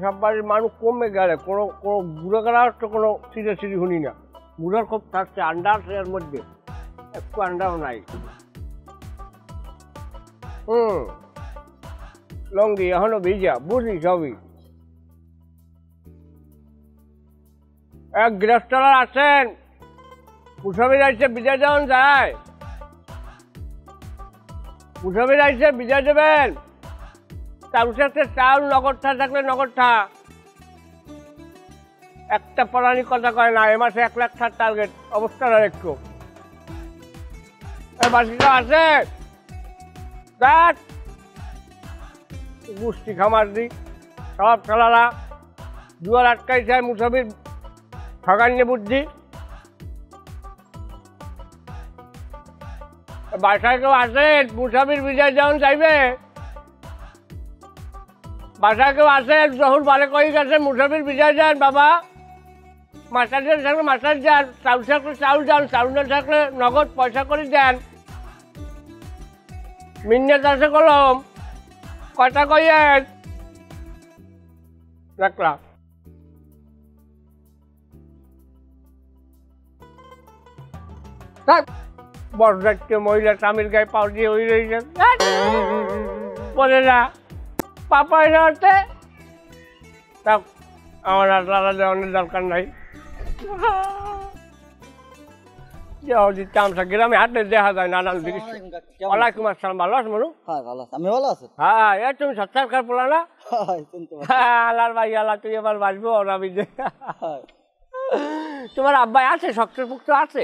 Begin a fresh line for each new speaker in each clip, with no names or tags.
সব বাড়ির মানুষ কমে গেলে কোনো কোনো বুড়ো গেলার তো কোনো সিঁড়ে শুনি না। বুড়োর খুব থাকছে আন্ডা আছে এর মধ্যে, একটু আন্ডাও নাই। লঙ্গি এখনো ভিজা, বুঝি সবই। এক গৃহস্থলার আছেন, মুসাফির আইসে বিদায় দেওয়ান যায়। মুসাফির আইসে বিদায় দেবেন, তার সাথে চাউল নগদটা থাকলে নগদটা। একটা পড়ানি কথা কয় না, এ মাসে 1 লাখ টার্গেট, অবস্থাটা একটু বাসিটা আছে গুষ্টি খামার দি সব খেলারা দুয়ার আটকাইছে মুসাফির ঠগান্য বুদ্ধি। বাসায় কেউ আসেন মুসাফির বিদায় যেমন চাইবে, বাসায় কেউ আসেন যখন বারে কই গেছে মুসাফির বিদায় যান বাবা। মাস্টার থাকলে মাস্টার যান, চাউল থাকলে চাউল যান, চাউল না থাকলে নগদ পয়সা করে দেন। মিন্নে চাষে কলম কয়টা কইয়েন রাখলাম। বরযাত্রী মহিলা স্বামীর গায়ে পাও দিয়ে ওই রয়েছেন বলে না পাপাই রাতে তা আমার আর লালা দেওয়ানোর দরকার নাই। গ্রামে হাটে দেখা যায় নানান দৃশ্য। ওয়ালাইকুম আসসালাম, ভালো আছো মনু?
হ্যাঁ ভালো আছে, আমি ভালো আছি।
হ্যাঁ এ তুমি সচ্ছার পোলা না? আল্লাহর ভাই আল্লাহ তুই এবার বাঁচবো ওরা বিজে। তোমার আব্বাই আছে, শক্ত পুক্ত আছে?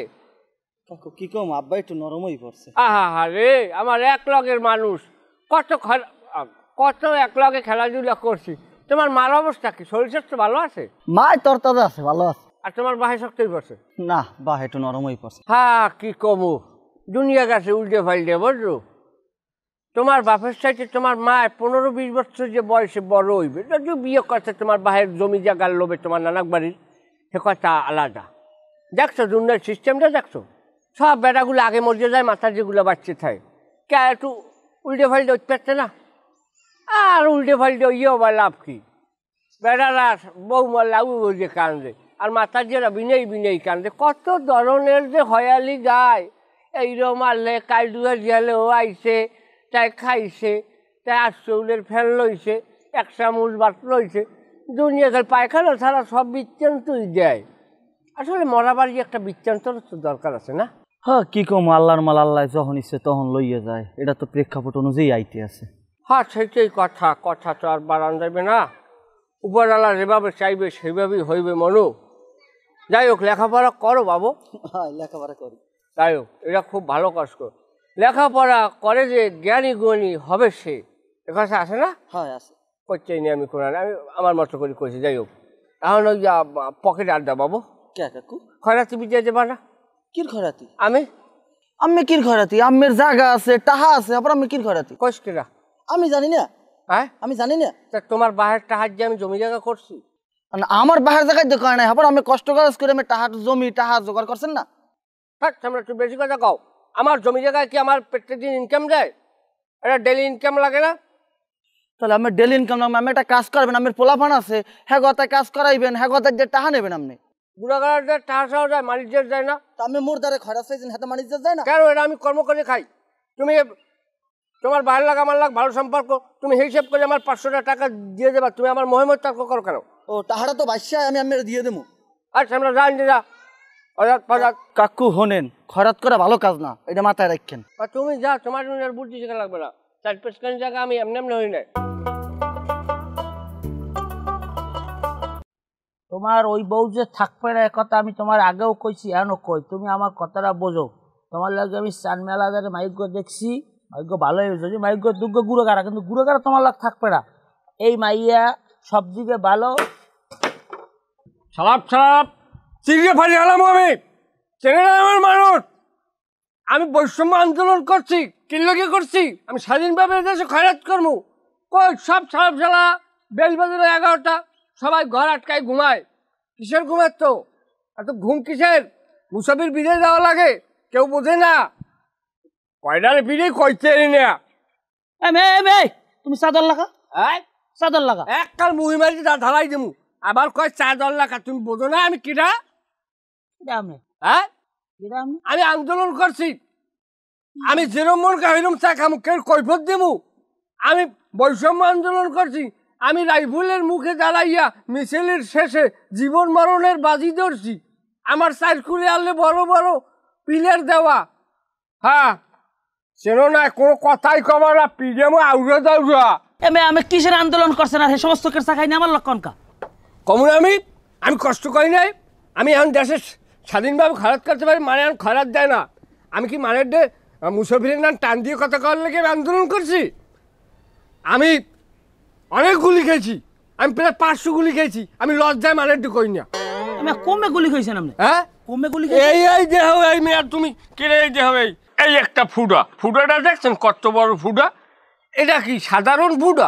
কি কম, আব্বা একটু নরমই পড়ছে।
আহা রে আমার এক লগের মানুষ, কত এক লগে খেলাধুলা করছি। তোমার মার অবস্থা কি, শরীর স্বাস্থ্য ভালো আছে?
মা তোর তাজা আছে, ভালো আছে।
আর তোমার বাহে শক্তই পড়ছে?
না বাহ একটু নরমই পড়ছে।
হ্যাঁ কি কমু, দুনিয়া গেছে উল্টে ফাল্টে বুঝলো। তোমার বাপের সাইডে তোমার মা 15-20 বছর যে বয়সে বড় হইবে, যদিও বিয়ে করছে তোমার বাহের জমি জায়গার লোভে তোমার নানাক বাড়ির, সে কথা আলাদা। দেখছো দুনিয়ার সিস্টেমটা দেখছো, সব বেড়াগুলো আগে মরে যায়, মাথার যেগুলো বাচ্চা থাকে কে একটু উল্টে ফাল্টে উঠতে পারছে না। আর উল্টে ফাল্টে ইয়েও বা লাভ কি, বেড়ারা বউ মারলা যে কান্দে, আর মাথার যেরা বিনেই কান্দে। কত ধরনের যে হয়ালি গায়, এইরো মারলে কাইডুয়া জিয়ালে ও আইসে, তাই খাইছে, তাই আটশৌলের ফ্যান লইছে, 1 চামচ ভাত লইছে, দুনিয়া খাল পায়খানা ছাড়া সব বৃত্তান্তই দেয়। আসলে মরাবার যে একটা বৃত্তান্তর তো দরকার আছে না?
হ্যাঁ কি কম, আল্লাহর মাল আল্লাহ যখন ইচ্ছে তখন লইয়া যায়, এটা তো প্রেক্ষাপট অনুযায়ী আইতে আছে।
হ্যাঁ সেটাই কথা তো আর বাড়ান যাবে না। উপরওয়ালা যেভাবে চাইবে সেভাবেই হইবে মনু। যাই হোক লেখাপড়া করো বাবু।
হ্যাঁ লেখাপড়া করি।
যাই হোক এটা খুব ভালো কাজ করো, লেখাপড়া করে যে জ্ঞানী গুণী হবে সে কথা আছে না?
হ্যাঁ আছে।
করছেই নি আমি কোরআন, আমি আমার মতো করে করছি। যাই হোক এখন ওই পকেটে আড্ডা বাবু।
কে কাকু?
খয়রাতি বিদ্যা দেবা না?
কির খয়রাতি?
আমি
কির খয়রাতি? আমের জায়গা আছে, টাহা আছে, আবার আমি কির খয়রাতি?
কইস কিরা?
আমি জানি না।
হ্যাঁ
আমি জানি না।
তোমার বাহের টাহার যে আমি জমি জায়গা করছি,
আমার বাহের জায়গায় তো করে নাই, আবার আমি কষ্ট কাজ করে আমি টাহা জমি টাহা জোগাড় করছেন না।
হ্যাঁ আমরা একটু বেশি কথা কও। আমার জমি জায়গায় কি আমার প্রত্যেকদিন ইনকাম দেয়? এটা ডেলি ইনকাম লাগে না?
তাহলে আমি ডেলি ইনকাম না, আমি একটা কাজ করবেন, আমার পোলাপান আছে, হ্যাঁ গতায় কাজ করাইবেন, হ্যাঁ গতায় যে টাহা নেবেন আপনি।
গুণাগারের টাহা সাহা যায়, মালিকদের যায় না?
তা আমি মোর দ্বারে খরচ চাইছেন, হাতে মানিজ্য যায় না
কেন? এটা আমি কর্ম করে খাই। তুমি তোমার বাহির লাগ আমার লাগ ভালো সম্পর্ক, তুমি হিসেব করে আমার 500 টাকা দিয়ে দেবা, তুমি আমার মহিমত তর্ক করো কেন?
ও টাহাটা তো বাদশাহ, আমি দিয়ে দেবো।
আচ্ছা আমরা জানি যা
কাকু হনেন, খরাত করা ভালো কাজ না, এটা মাথায় রাখেন।
তুমি যা, তোমার বুদ্ধি শেখা লাগবে না। 4-5 জায়গা আমি এমনি হই না।
তোমার ওই বউ যে থাকবে না কথা আমি তোমার আগেও কইছি, এখনো কই, তুমি আমার কথাটা বোঝো। তোমার লাগে আমি চান মেলা মাইক দেখছি, মাইক ভালো হয়েছে, মাইক দুগ্গ গুড়োগাড়া, কিন্তু গুড়োগাড়া তোমার লাগ থাকবে না। এই মাইয়া সব দিকে ভালো।
সালাপ চিড়িয়ে ফাড়ি হলাম আমি, চেনে না আমার মানুষ। আমি বৈষম্য আন্দোলন করছি, কিল্লকি করছি, আমি স্বাধীনভাবে দেশে খয়রাত করবো। কই সব সালাপ সালা বেল বাজারে 11টা, সবাই ঘর আটকায় ঘুমায়। কিসের ঘুমায় তো এত ঘুম কিসের? মুসাফির বিদায় দেওয়া লাগে, কেউ বোঝে না। কয়টার বিদায় কইতে না
তুমি চাদর লাগা, চাদর লাগা
এককাল মুহি মারি ঢালাই দেবো আবার কয় চাদর লাগা তুমি বোঝো না আমি কিটা
এটা আমি
হ্যাঁ
এটা আমি
আমি আন্দোলন করছি আমি যেরম মন কাহিরম চা খামু কেউ কৈফত দেবো আমি বৈষম্য আন্দোলন করছি আমি রাইফেলের মুখে দাঁড়াইয়া মিছিলের শেষে জীবন মরণের বাজি ধরছি আমার সাইকুলে আনলে বড় বড় পিলার দেওয়া হ্যাঁ চেনো না কোনো কথাই কবা না পিজেমো আউড়ে দাউড়া
আমি কিসের আন্দোলন করছেন আর সেই সমস্ত কেসা খাইনি আমার লক্ষণ কা
কমন আমি কষ্ট করি নাই আমি এখন দেশে স্বাধীনভাবে খরাত করতে পারি মানে এখন খরাত দেয় না আমি কি মানের ডে মুসাফিরের নাম টান দিয়ে কথা কওয়ার লেগে আমি আন্দোলন করছি আমি অনেক গুলি খেয়েছি আমি প্রায় 500 গুলি খেয়েছি আমি লজ্জায় মানের ডে করি না
আমি কমে গুলি খাইছেন আপনি
হ্যাঁ
কমে গুলি
এই দেহ এই মেয়ার তুমি কেড়ে এই দেহ এই একটা ফুটাটা দেখছেন কত বড় ফুটা এটা কি সাধারণ ফুটা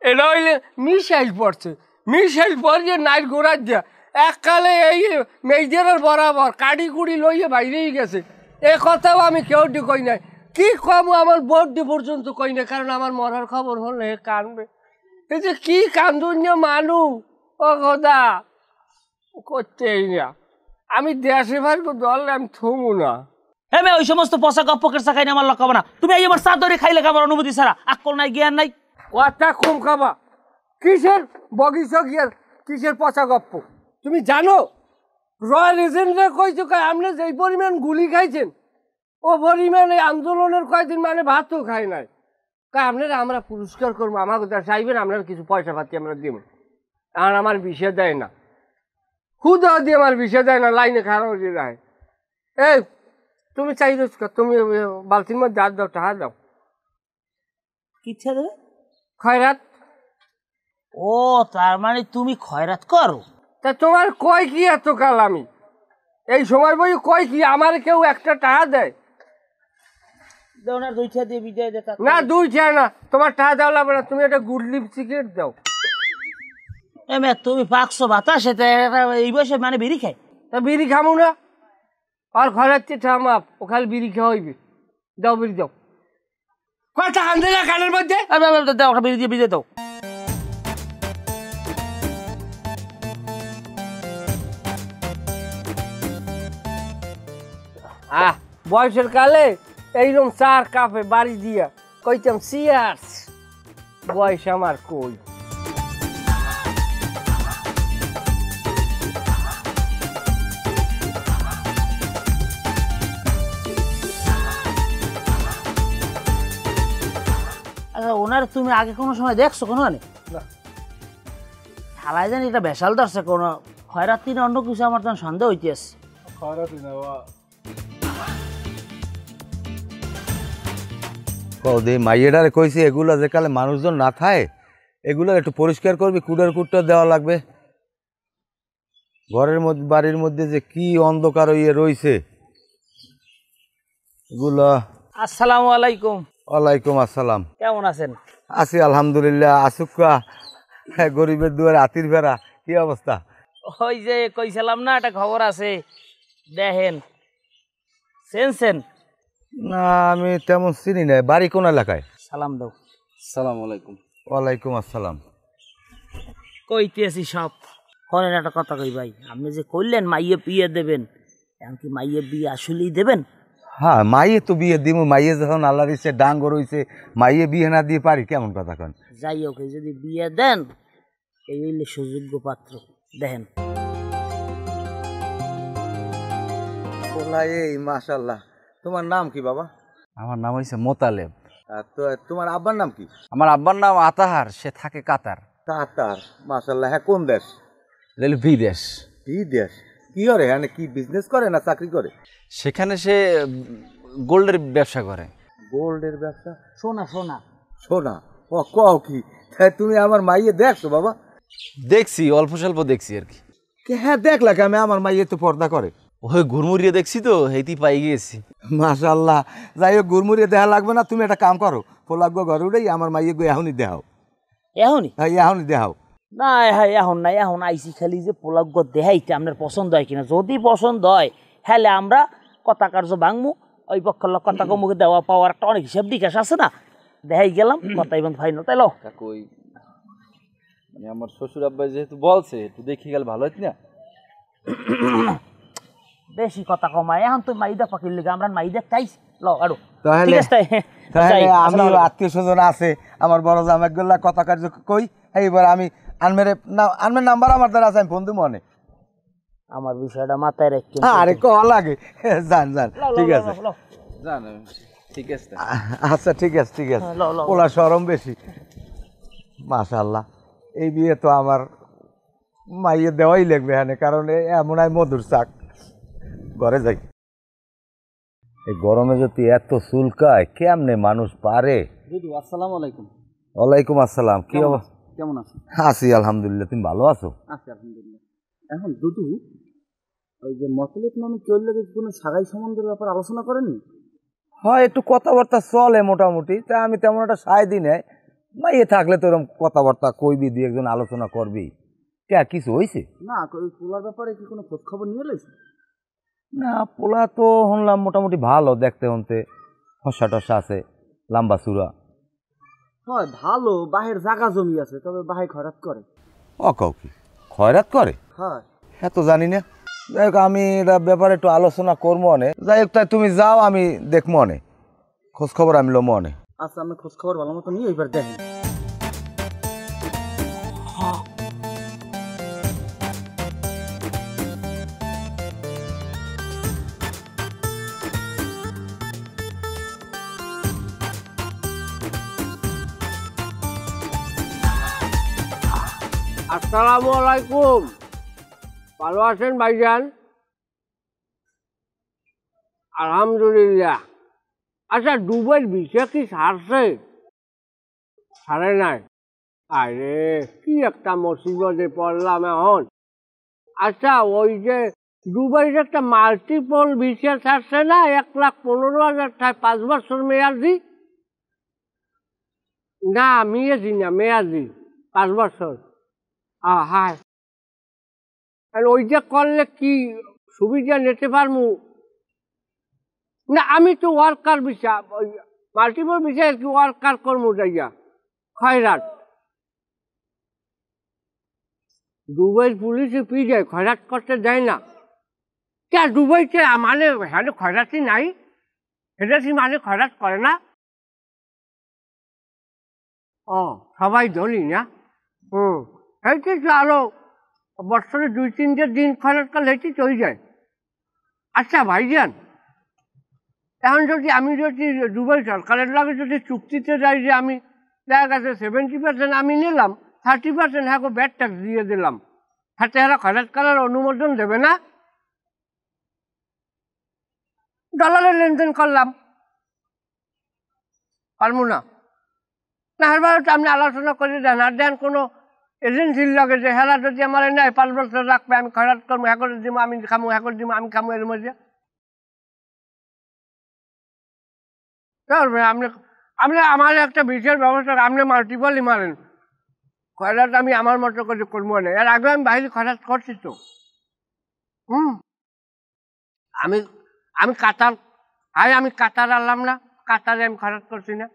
এটা হইলে মিসাইল পড়ছে মিসাইল পড়ছে নাইট গোড়ার যা এককালে এই মেজদের বরাবর কাড়ি কুড়ি লইয়ে বাইরেই গেছে এ কথাও আমি কেউ কই নাই কি কম আমার বড্ডি পর্যন্ত কই না কারণ আমার মরার খবর হলে কানবে এই যে কি কান্দুন্য মানু ও খোদা করতেই না আমি দেশে ভারত দল আমি থমু না
হ্যাঁ ওই সমস্ত পচা গপ্প কেসা খাইনি আমার লক্ষ্য না তুমি এই আমার চাদরে খাইলে খাবার অনুমতি ছাড়া আকল নাই জ্ঞান নাই
কথা কম খাবা কিসের বগিচা গিয়ার কিসের পচা গপ্প তুমি জানো রয়্যাল এজেন্টরা কইছো আপনি যেই পরিমাণ গুলি খাইছেন ও পরিমাণ এই আন্দোলনের কয়েকদিন মানে ভাতও খাই নাই আপনারা আমরা পুরস্কার করবো আমাকে চাইবেন আপনারা কিছু পয়সা পাতি আমরা দেব আর আমার বিষয় দেয় না খুদা দিয়ে আমার বিষয় দেয় না লাইনে খারাপ হয়ে যায় এই তুমি চাইছো তুমি বালতির মধ্যে হাত দাও টাকা দাও
কিচ্ছা দেবে
খয়রাত
ও তার মানে তুমি খয়রাত করো
তা তোমার কয় কি এত কাল আমি এই সময় বই কয় কি আমার কেউ একটা টাকা দেয়
না দুইটা দিয়ে বিজয় দে
না দুই চায় না তোমার টাকা দেওয়া লাগবে না তুমি একটা গুড লিপ সিগারেট দাও
তুমি পাকছো বাতাস এই বয়সে মানে বিড়ি খাই
তা বিড়ি খামো না আর ঘরের চেয়ে মাপ ও খালি বিড়ি খাওয়া হইবে দাও বিড়ি দাও কথা আনতে না কানের মধ্যে
দাও বিড়ি দিয়ে বিজয় দাও
বয়সের কালে এইরকম 4 কাপে বাড়ি দিয়া কইতাম সিয়ার্স বয়স আমার কই
আচ্ছা ওনার তুমি আগে কোনো সময় দেখছো কোনো মানে থালায় জানি এটা বেশাল ধরছে কোনো খয়রাতি না অন্য কিছু আমার তখন সন্দেহ হইতেছে
মাইয়েটারে কইছি এগুলা যে কালে মানুষজন না থাকে এগুলো একটু পরিষ্কার করবি কুটার দেওয়া লাগবে ঘরের মধ্যে বাড়ির মধ্যে যে কি অন্ধকার হইয়ে রইছে এগুলা
আসসালামু আলাইকুম
ওয়ালাইকুম আসসালাম
কেমন আছেন
আছি আলহামদুলিল্লাহ আসুকা গরিবের দুয়ারে আতির ভেড়া কি অবস্থা
ওই যে কইছিলাম না একটা খবর আছে দেখেন সেনসেন
না আমি তেমন চিনি না বাড়ি কোন এলাকায়
সালাম দাও
সালাম আলাইকুম
ওয়ালাইকুম আসসালাম
কইতেছি সব করেন একটা কথা কই ভাই আপনি যে কইলেন মাইয়ে বিয়ে দেবেন এমনকি মাইয়ে বিয়ে আসলেই দেবেন
হ্যাঁ মাইয়ে তো বিয়ে দিব মাইয়ে যখন আল্লাহর ইচ্ছে ডাঙ্গ রইছে মাইয়ে বিয়ে না দিয়ে পারি কেমন কথা কন
যাই হোক যদি বিয়ে দেন এই হইলে সুযোগ্য পাত্র দেখেন
এই মাশাআল্লাহ তোমার নাম কি বাবা
আমার নাম হইছে মোতালেব
তো তোমার আব্বার নাম কি
আমার আব্বার নাম আতাহার সে থাকে কাতার
কাতার মাশাআল্লাহ হ্যাঁ কোন দেশ
বিদেশ
বিদেশ কি করে হ্যাঁ কি বিজনেস করে না চাকরি করে
সেখানে সে গোল্ডের ব্যবসা করে
গোল্ডের ব্যবসা
সোনা সোনা
সোনা ও কও কি তাই তুমি আমার মাইয়ে দেখছো বাবা
দেখছি অল্প স্বল্প দেখছি আর কি
হ্যাঁ দেখলা আমি আমার মাইয়ে তো পর্দা করে
ওই ঘুরমুড়িয়ে দেখছি তো হেইতি পাই গিয়েছি
মাশাআল্লাহ যাই হোক ঘুরমুড়িয়ে দেখা লাগবে না তুমি একটা কাম করো পোলাগ্য ঘরে উঠেই আমার মাইয়ে গো এখনই দেখাও
এখনই
হ্যাঁ এখনই দেখাও
না হ্যাঁ এখন নাই এখন আইসি খালি যে পোলাগ্য দেখাইতে আপনার পছন্দ হয় কিনা যদি পছন্দ হয় হ্যাঁ আমরা কথা কার্য ভাঙমু ওই পক্ষের লোক কথা কমুকে দেওয়া পাওয়ার একটা অনেক হিসাব নিকাশ আছে না দেখাই গেলাম কথা এবং ফাইনাল তাই লো
আমার শ্বশুর আব্বাই যেহেতু বলছে একটু দেখি গেলে ভালো হতো না।
বেশি কথা কমায় এখন তুই মাইদা পাখির লিগে আমরা মাইদা খাইছি ল আরো
তাহলে
ঠিক আছে
তাহলে আমি আত্মীয় স্বজন আছে আমার বড় জামাই গুলা কথা কার্য কই এইবার আমি আনমের নাম্বার আমার দ্বারা আছে আমি ফোন দিব মনে
আমার বিষয়টা মাথায় রাখি
আরে ক লাগে জান জান ঠিক আছে
জান ঠিক আছে
আচ্ছা ঠিক আছে পোলা শরম বেশি মাশাআল্লাহ এই বিয়ে তো আমার মাইয়ে দেওয়াই লাগবে হ্যাঁ কারণ এমন হয় মধুর চাক ঘরে যাই এই গরমে যদি এত চুলকায় কেমনে মানুষ পারে
দুদু আসসালামু আলাইকুম।
ওয়ালাইকুম আসসালাম কি অবস্থা
কেমন আছো?
আছি আলহামদুলিল্লাহ তুমি ভালো আছো
আছি আলহামদুলিল্লাহ। এখন দুদু ওই যে মতলব নামে চললে কোনো সাগাই সম্বন্ধের ব্যাপার আলোচনা করেননি?
হয় একটু কথাবার্তা চলে মোটামুটি তা আমি তেমন একটা সায় দিই নাই মাইয়ে থাকলে তো এরকম কথাবার্তা কইবি দুই একজন আলোচনা করবি কে কিছু হয়েছে
না ওই পোলার ব্যাপারে কি কোনো খোঁজ খবর নিয়ে এলেছ?
না পোলা তো শুনলাম মোটামুটি ভালো দেখতে হতে ফসা টসা আছে লম্বা চূড়া
হয় ভালো, বাহের জায়গা জমি আছে, তবে বাহে খয়রাত করে।
ও কাউ কি খয়রাত করে?
হয়
হ্যাঁ তো জানি না। যাই হোক আমি এটা ব্যাপারে একটু আলোচনা করবো অনেক। যাই হোক তাই তুমি যাও আমি দেখবো অনেক খোঁজ খবর আমি লোমো অনেক।
আচ্ছা আমি খোঁজ খবর ভালো মতো নিয়ে এইবার দেখি।
আসসালামু আলাইকুম, ভালো আছেন ভাইজান? আলহামদুলিল্লাহ। আচ্ছা দুবাইয়ের ভিসা কি ছাড়ছে? ছাড়ে নাই? আরে কি একটা মুসিবতে পড়লাম এখন। আচ্ছা ওই যে দুবাইয়ের একটা মাল্টিপল ভিসা ছাড়ছে না, 1,15,000 টাকা 5 বছর মেয়াদি? না মেয়াদি না, মেয়াদি 5 বছর। হ্যাঁ, আর ওইটা করলে কি সুবিধা নিতে পারবো? না আমি তো ওয়ার্কার ভিসা, ওই মাল্টিপল ভিসা কি ওয়ার্কার করবো যাইয়া খয়রাত। দুবাইয়ের পুলিশে পেয়ে যায়, খয়রাত করতে দেয় না। কে দুবাইতে মানে হ্যাঁ খয়রাতি নাই, সেটা কি মানে খয়রাত করে না? ও সবাই ধনী না? সেইটাই তো আরো বছরে 2-3 দিন খরচ করলে হেঁটে চলে যায়। আচ্ছা ভাইজান, এখন যদি আমি দুবাই সরকারের লাগে যদি চুক্তিতে যাই যে আমি দেখা গেছে 70% আমি নিলাম, 30% হ্যাঁ ব্যাড ট্যাক্স দিয়ে দিলাম, হাতে হারা খরচ করার অনুমোদন দেবে না? ডলারের লেনদেন করলাম, পারবো না? না হেরবার আপনি আলোচনা করে দেন, আর দেন কোনো এজেন্সির লগে যে হেরা যদি আমার নেয় 5 বছর রাখবে, আমি খরচ করবো, হ্যাঁ করে দিব, আমি খামো, হ্যাঁ করে দিব, আমি খামো, এর মধ্যে আপনি আপনি আমার একটা বিশেষ ব্যবস্থা, আপনি মাল্টিপলই মারেন খয়রাত, আমি আমার মতো করে করবো না। এর আগে আমি বাইরে খয়রাত করছি তো। আমি আমি কাতার, আমি কাতার আনলাম না, কাতারে আমি খয়রাত করছি না।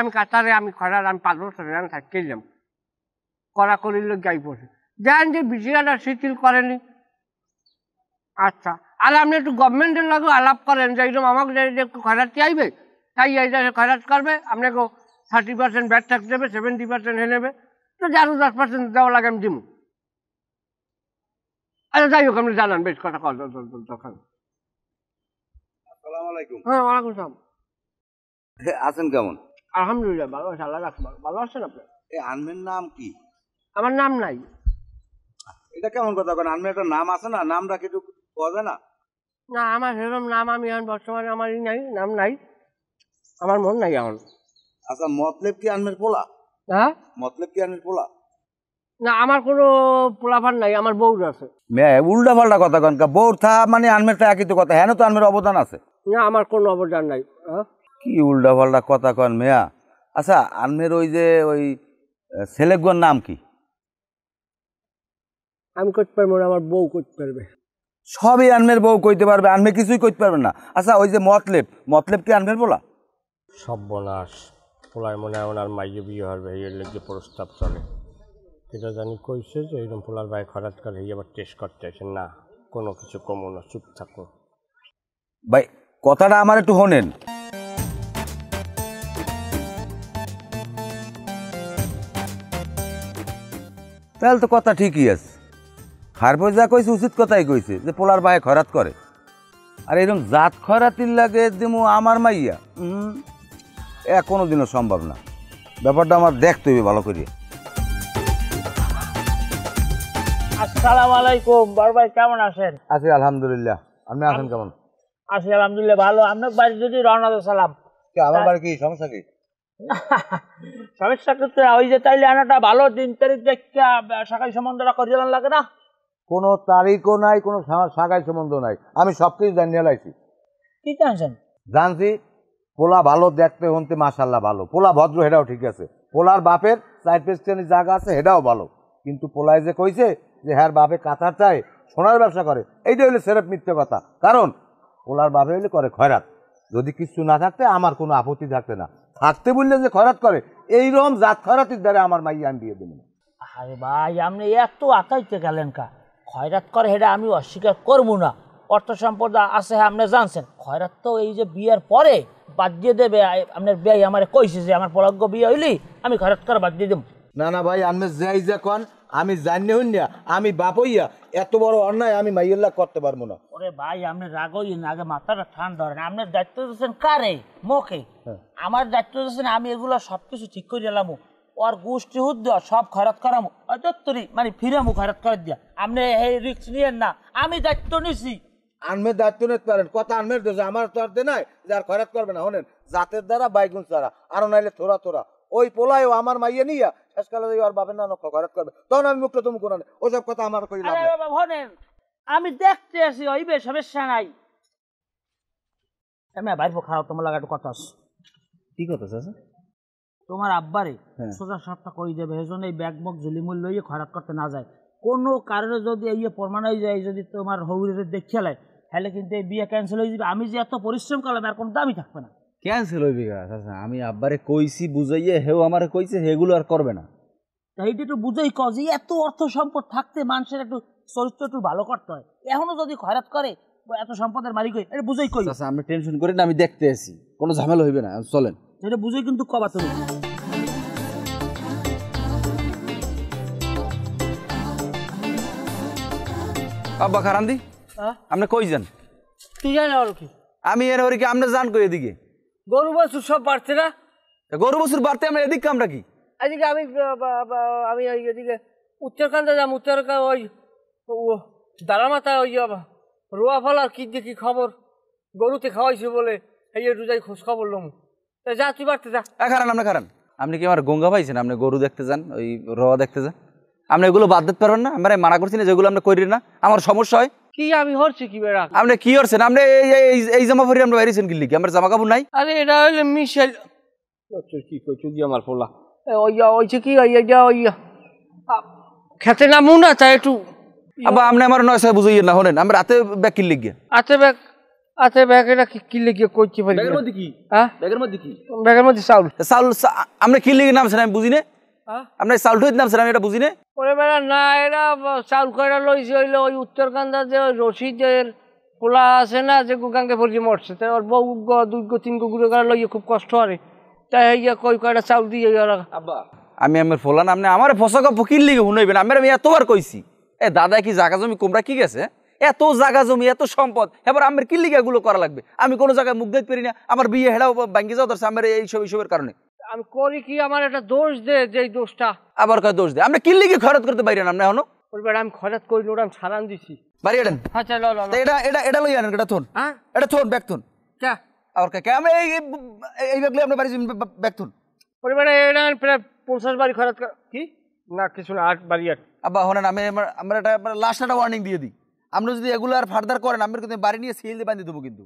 আমি কাতারে আমি খয়রাত আমি 5 বছর আমি থাকতে যাম, করা করিলে গাই পড়ছে দেন যে বিষয়টা শিথিল করেনি। আচ্ছা, আর আপনি একটু গভর্নমেন্টের লগে আলাপ করেন যে এইরকম আমাকে যে খয়রাতি আইবে, তাই এই খয়রাত করবে, আপনাকে 30% ব্যাড ট্যাক্স দেবে, 70% হে নেবে, তো আরো 10% দেওয়া লাগে আমি দিব। আচ্ছা যাই হোক, আপনি জানান, বেশ কথা কর দরকার।
আসসালামু আলাইকুম।
হ্যাঁ ওয়ালাইকুম আসসালাম।
আছেন কেমন?
আলহামদুলিল্লাহ ভালো আছে, আল্লাহ রাখবেন। ভালো আছেন আপনি?
এই আনমের নাম কি?
আমার নাম নাই।
এটা কেমন কথা বলেন? আনমের একটা নাম আছে না, নামটা কিছু পাওয়া যায় না?
না আমার সেরকম নাম আমি এখন বর্তমানে আমারই নাই, নাম নাই, আমার মন নাই এখন।
আচ্ছা মতলব কি আনমের পোলা?
হ্যাঁ
মতলব কি আনমের পোলা?
না আমার কোনো পোলাপান নাই, আমার বউ আছে।
উল্টা পাল্টা কথা কন, বউর থা মানে আনমের তা একই তো কথা, হ্যাঁ তো আনমের অবদান আছে।
না আমার কোনো অবদান নাই।
কি উল্টা পাল্টা কথা কন মেয়া। আচ্ছা আনমের ওই যে ওই ছেলেগুলোর নাম কি?
আমি করতে পারবো না, আমার বউ করতে পারবে।
সবই আনমের বউ কইতে পারবে, আনমে কিছুই কইতে পারবে না। আচ্ছা ওই যে মতলব কি আনমের পোলা?
সর্বনাশ, পোলায় মনে হয় ওনার মাইয়ে বিয়ে হবে এই লেগে প্রস্তাব চলে এটা জানি কইছে যে এইরকম পোলার ভাই খরাত করে এই আবার টেস্ট করতে আসে না কোনো কিছু কমো না চুপ থাকো
ভাই কথাটা আমার একটু শোনেন। তাহলে তো কথা ঠিকই আছে, খারপর যা কইছে উচিত কথাই কইছে যে পোলার ভাই খরাত করে, আর এরকম জাত খরাতির লাগে যেমন আমার মাইয়া কোনোদিনও সম্ভব না। ব্যাপারটা আমার দেখতে হবে ভালো করে।
আসসালামু আলাইকুম বড় ভাই, কেমন আছেন?
আছি আলহামদুলিল্লাহ, আপনি আছেন কেমন?
আছি আলহামদুলিল্লাহ ভালো। আপনার বাড়ি যদি রওনা দিয়ে সালাম।
আমার বাড়ি কি সমস্যা কি?
সমস্যা করতে ওই যে তাইলে আনাটা ভালো দিন তারিখ দেখে সকাল সম্বন্ধটা করিয়ে লাগে না?
কোনো তারিখও নাই, কোনো সাগাই সম্বন্ধ নাই, আমি সব কিছু জানিয়ে লাইছি।
কি জানছেন?
জানছি পোলা ভালো, দেখতে হনতে মাশাল্লাহ ভালো, পোলা ভদ্র হেটাও ঠিক আছে, পোলার বাপের 4-5 জায়গা আছে হেটাও ভালো, কিন্তু পোলায় যে কইছে যে হ্যার বাপে কাঁথার চায় সোনার ব্যবসা করে, এইটা হইলে সেরেফ মিথ্যে কথা। কারণ পোলার বাপে হইলে করে খয়রাত, যদি কিছু না থাকতে আমার কোনো আপত্তি থাকতে না, থাকতে বললেন যে খয়রাত করে, এইরকম জাত খয়রাতির দ্বারা আমার মাইয়া আমি বিয়ে দেব না।
আরে ভাই আপনি এত আতাইতে গেলেন কা? খয়রাত করে সেটা আমি অস্বীকার করবো না, অর্থ সম্পদ আছে আপনি জানছেন। খয়রাত তো এই যে বিয়ের পরে বাদ দিয়ে দেবে, আপনার বিয়ে আমার কইছে যে আমার পলজ্ঞ বিয়ে হইলি আমি খয়রাত করে বাদ দিয়ে দেব।
না না ভাই, আমি যাই যা কন, আমি জানি হইন না, আমি বাপ হইয়া এত বড় অন্যায় আমি মাইয়াল্লাহ করতে পারবো না।
ওরে ভাই আপনি রাগ হইন, আগে মাথাটা ঠান্ডা ধরেন। আপনার দায়িত্ব দিচ্ছেন কারে? মোকে। আমার দায়িত্ব দিচ্ছেন আমি এগুলো সবকিছু ঠিক করে দিলাম, ওর গোষ্ঠী হুদ দেওয়া সব খয়রাত করামো, অতরি মানে ফিরামু খয়রাত করে দিয়া। আপনি এই রিস্ক নিয়েন না, আমি দায়িত্ব নিছি।
আনমের দায়িত্ব নিতে পারেন, কথা আনমের দোষ, আমার তো আর দে নাই যে আর খয়রাত করবে না। শোনেন, জাতের দ্বারা বাইগুন ছাড়া আরো নাইলে থোড়া থোড়া ওই পোলায়ও আমার মাইয়া নিয়া শেষকালে ওর বাপের না খয়রাত করবে, তখন আমি মুক্ত তুমি কোন ওসব কথা আমার কই লাভ নাই।
শোনেন আমি দেখতে আসি, হইবে সমস্যা নাই। আমি বাইর খাওয়া তোমার লাগা একটু কথা আছে।
কি কথা চাচা?
তোমার আব্বারে সোজা সাপটা কই দেবে, এজন্য এই ব্যাগ মগ ঝুলিমুল লইয়ে খয়রাত করতে না যায়। কোনো কারণে যদি এই প্রমাণ হয়ে যায়, যদি তোমার হৌরে দেখে লাই, তাহলে কিন্তু এই বিয়ে ক্যান্সেল হয়ে যাবে। আমি যে এত পরিশ্রম করলাম আর কোনো দামই থাকবে না।
ক্যান্সেল হইবি গা চাচা? আমি আব্বারে কইছি বুঝাইয়ে, হেও আমারে কইছে সেগুলো আর করবে না।
এইটা একটু বুঝেই কজ, এত অর্থ সম্পদ থাকতে মানুষের একটু চরিত্র একটু ভালো করতে হয়। এখনো যদি খয়রাত করে এত সম্পদের মালিক হই, এটা বুঝেই কই।
চাচা আপনি টেনশন করেন না, আমি দেখতে আসি, কোনো ঝামেলা হইবে না, চলেন।
এটা বুঝেই কিন্তু কবা তুমি।
আব্বা খারান্দি আপনি কই যান?
তুই জানি আর কি
আমি এর ওর কি আপনি যান কই এদিকে?
গরু বছর সব বাড়ছে না,
গরু বছর বাড়তে আমরা এদিক কামটা কি?
এদিকে আমি আমি ওই এদিকে উত্তরকান্দা যাম, উত্তরকান্দ ওই দাঁড়া মাথায় ওই রোয়া ফলার কি দেখি খবর, গরুতে খাওয়াইছে বলে এই একটু যাই খোঁজ খবর লম। তা যা তুই বাড়তে যা।
খারান আপনি খারান, আপনি কি আমার গঙ্গা পাইছেন? আপনি গরু দেখতে যান, ওই রোয়া দেখতে যান, আপনি এগুলো বাদ দিতে পারবেন না? আমরা মানা করছি না যেগুলো আপনি করি না, আমার সমস্যা হয়।
কি আমি হরছি কি বেড়া?
আপনি কি করছেন? আপনি এই জামা পরে আমরা বাইরেছেন কি লিখি? আমার জামা কাপড় নাই?
আরে এটা হইলে মিশেল কি কইছো দি আমার পোলা ওইছে কি ওই খেতে নামু না, তাই একটু
আবার আপনি আমার নয় সাহেব বুঝাইয়েন না। শোনেন আমরা রাতে ব্যাগ কি লিখি?
আতে ব্যাগ এটা কি লিখে কইতে পারি?
ব্যাগের মধ্যে কি?
হ্যাঁ
ব্যাগের মধ্যে কি?
ব্যাগের মধ্যে চাউল।
আপনি কি লিখে নামছেন আমি বুঝি না। আপনি চাউল ঠুই নামছেন আমি এটা বুঝি না।
ওরে বেড়া না, এরা চাউল কয়টা লইছে হইলো ওই উত্তরকান্দা যে ওই রশিদের পোলা আছে না, যে গুগাঙ্গে পড়ছে মরছে, তাই ওর বউ 2-3 গুঁড়ো করে লইয়ে খুব কষ্ট হয়, তাই হইয়া কয়টা চাউল দিয়ে ওরা।
আব্বা
আমি আমার ফোলান আপনি আমার ফসকা ফকির লিগে শুনাইবেন? আমি এতবার কইছি দাদা কি জায়গা জমি কোমরা কি গেছে, এত জায়গা জমি এত সম্পদ, এবার আমার কি লিগে এগুলো করা লাগবে? আমি কোনো জায়গায় মুখ দেখতে পারি না, আমার বিয়ে হেড়াও ভাঙ্গি যাও ধরছে আমার এইসবের কারণে।
আমি করি কি, আমার একটা দোষ দে, যে দোষটা
আবার কয় দোষ দে। আপনি কি লিগে খরচ করতে পারি না? আপনি এখনো
আমি খরচ করি ওটা আমি সারান দিছি।
বাড়ি আনেন।
আচ্ছা
এটা এটা এটা লই আনেন, এটা থন,
হ্যাঁ
এটা থন, ব্যাগ থন।
কে
আর কে আমি এই ব্যাগ লই আপনার বাড়ি ব্যাগ থন।
পরিবার এটা প্রায় 50 বাড়ি খরচ কি না কিছু না, 8 বাড়ি 8।
আব্বা শোনেন, আমরা একটা লাস্ট একটা ওয়ার্নিং দিয়ে দিই, আপনি যদি এগুলো আর ফার্দার করেন আমি কিন্তু বাড়ি নিয়ে সিল দিয়ে বাঁধিয়ে দেবো। কিন্তু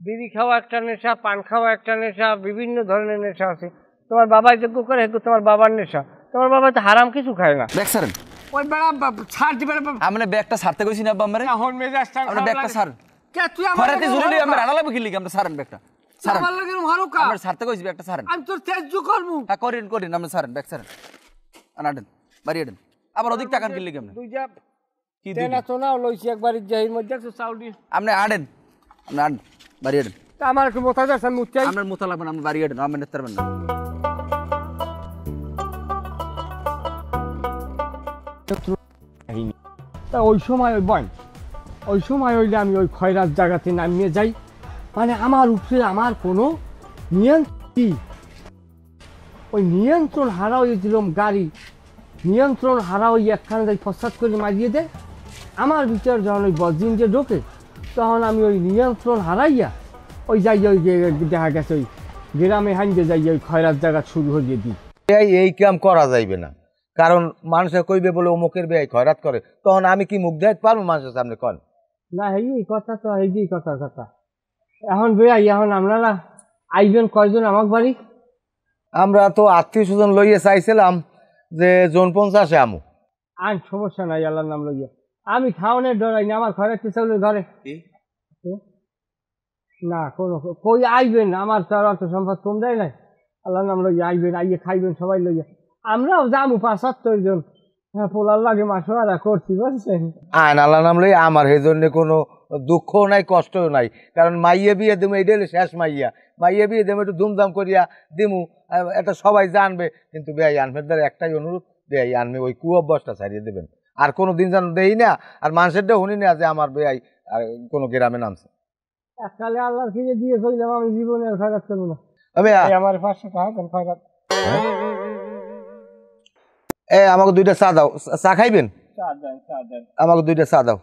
বিড়ি খাওয়া একটা নেশা, পান খাওয়া একটা নেশা, বিভিন্ন ধরনের নেশা আছে। তোমার বাবা যোগ্য করে, তোমার বাবার নেশা। তোমার বাবা তো হারাম কিছু খায় না।
ব্যাগ ছাড়েন।
ওই বেড়া ছাড় দিবে না।
আপনি ব্যাগটা ছাড়তে কইছি না আব্বা আমারে?
এখন মেজাজটা
আপনি ব্যাগটা ছাড়েন।
কে তুই
খরাতে জুড়ে লই আমরা আড়া লাগবে কি লিখে? আমরা ছাড়েন ব্যাগটা। ছাড়েন।
আমার লাগে ভালো কা
আমরা ছাড়তে কইছি একটা ছাড়েন।
আমি তোর তেজ্য করবো।
হ্যাঁ করেন করেন, আপনি ছাড়েন, ব্যাগ ছাড়েন, আনাডেন বাড়ি আডেন। আবার ওদিক টাকান কিনলে কেমন?
দুইটা
কি
তেনা তো না লইছি একবারই জাহির মধ্যে একটু চাউলি।
আপনি আডেন, আপনি আডেন বাড়ি আডেন।
তা আমার একটু মোথা যাচ্ছে আমি উচ্চাই।
আপনার মোতা লাগবে না, আপনি বাড়ি আডেন, আপনি নিতে পারবেন না।
তা ওই সময় ওই সময় হইলে আমি ওই খয়রাত জায়গাতে নামিয়ে যাই, মানে আমার উপরে আমার কোনো নিয়ন্ত্রণ, ওই নিয়ন্ত্রণ হারা হয়ে দিলাম গাড়ি, নিয়ন্ত্রণ হারা ওই একখানে যাই ফসাদ করে মারিয়ে দেয়। আমার ভিতরে যখন ওই বজ্রিন যে ঢোকে তখন আমি ওই নিয়ন্ত্রণ হারাইয়া ওই যাই ওই দেখা গেছে ওই গ্রামে হাইন্দে যাই ওই খয়রাত জায়গা শুরু হয়ে দিই।
এই কাম করা যাইবে না, কারণ মানুষে কইবে বলে অমুকের বেয়াই খয়রাত করে, তখন আমি কি মুখ দেখাতে পারবো মানুষের সামনে? কন
না এই কথা তো এই কথা এখন বেয়াই এখন আপনারা আইবেন কয়জন আমার বাড়ি?
আমরা তো আত্মীয় স্বজন লইয়ে চাইছিলাম যে জন 50 আমু।
আর সমস্যা নাই, আল্লাহর নাম লইয়া আমি খাওয়ানোর ডরাই না, আমার ঘরে চাউলের ঘরে না কোনো কই আইবেন, আমার তো আর অত সম্পদ কম দেয় নাই। আল্লাহর নাম লইয়া আইবেন, আইয়ে খাইবেন সবাই লইয়া। আমরাও যাবো 75 জন। হ্যাঁ পোলার লাগে মাসোয়ারা করছি বুঝছেন।
আইন আল্লাহ নাম লই, আমার এই জন্য কোনো দুঃখও নাই কষ্টও নাই, কারণ মাইয়ে বিয়ে দিমু, এইটা হলো শেষ মাইয়ে বিয়ে দিমু, একটু ধুমধাম করিয়া দিমু, এটা সবাই জানবে। কিন্তু বেয়াই আনফের দ্বারা একটাই অনুরোধ, বেয়াই আনবে ওই কুঅভ্যাসটা ছাড়িয়ে দেবেন। আর কোনো দিন যেন দেই না, আর মানুষেরটা শুনি না যে আমার বেয়াই কোনো গ্রামে নামছে।
এককালে আল্লাহর ফিরে দিয়ে চললাম, আমি জীবনে আর খয়রাত করবো না। আমার 500 টাকা দেন খয়রাত।
আমাকে 2টা চা দাও। চা খাইবেন? আমাকে 2টা চা দাও।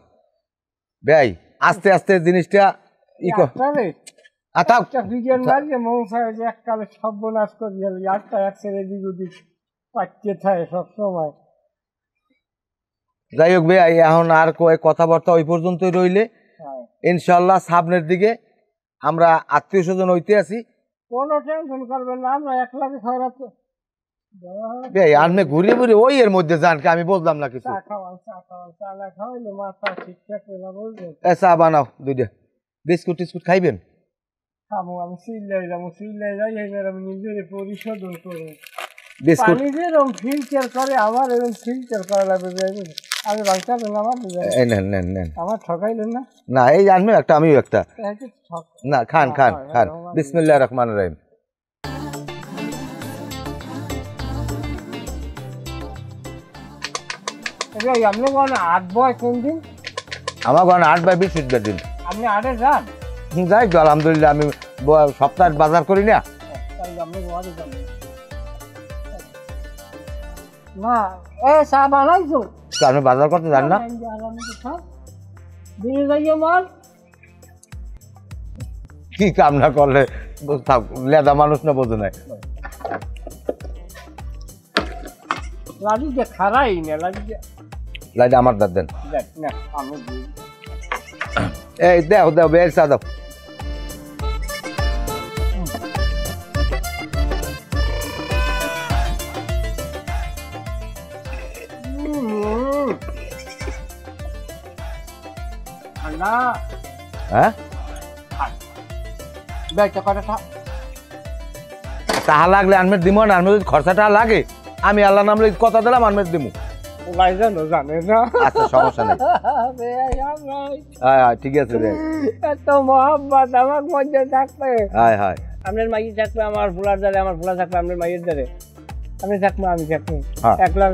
বেয়াই আস্তে আস্তে জিনিসটা ই কর।
বিজ্ঞান মারিয়ে মৌসায় যে এককালে সর্বনাশ করে গেল, একটা এক ছেড়ে দিক ওদিক পাচ্ছে থাকে সবসময়।
যাই হোক বেয়াই, এখন আর কথাবার্তা ওই পর্যন্তই রইলে। ইনশাল্লাহ সামনের দিকে আমরা আত্মীয় স্বজন হইতে আছি,
কোনো টেনশন করবেন না, আমরা 1 লাখ খয়রাত।
আনমে ঘুরিয়ে ঘুরিয়ে ওই এর মধ্যে যান, আমি বললাম না কিছু।
চা না খাওয়াইলে মাথা ঠিকঠাক না বলবেন।
চা বানাও 2টা। বিস্কুট টিস্কুট খাইবেন?
খাবো, আমি সিল্লাই যাই এবার আমি নিজের পরিশোধন করবো।
বিস্কুট
পানি যেরকম ফিল্টার করে আমার এরকম ফিল্টার করা লাগবে। আমি বাংলাদেশ
নেন।
আমার ঠকাইলেন না?
না এই আনবে একটা, আমিও একটা। না খান বিসমিল্লাহির রহমানির রহিম।
আপনি কোন 8 বয় কোন দিন?
আমার ঘরে 8 বাই 20 দিন।
আপনি 8-এ যান?
যাই তো আলহামদুলিল্লাহ, আমি সপ্তাহে বাজার করি না।
না এ চা বানাইছো?
আপনি বাজার করতে যান না?
দিয়ে যাইও মাল।
কি কাম না করলে লেদা মানুষ না বোঝে নাই।
লাডি যে খারাই না,
লাইটা আমার দাঁত দেন।
না আমি
এই দাও বের চা দাও। হ্যাঁ তাহা লাগলে আনমের দিব না, আনমের যদি খরচাটা লাগে আমি আল্লাহ নাম কথা দিলাম আনমের দিব।
জানে না।
আচ্ছা সমস্যা নেই, ঠিক আছে।
এত মহব্বত আমার মধ্যে থাকবে।
হায়
আপনার মাইয়ে থাকবে আমার ফুলার দ্বারে, আমার ফুলা থাকবে আপনার মাইয়ের দ্বারে। আমি থাকবো 1 লাখ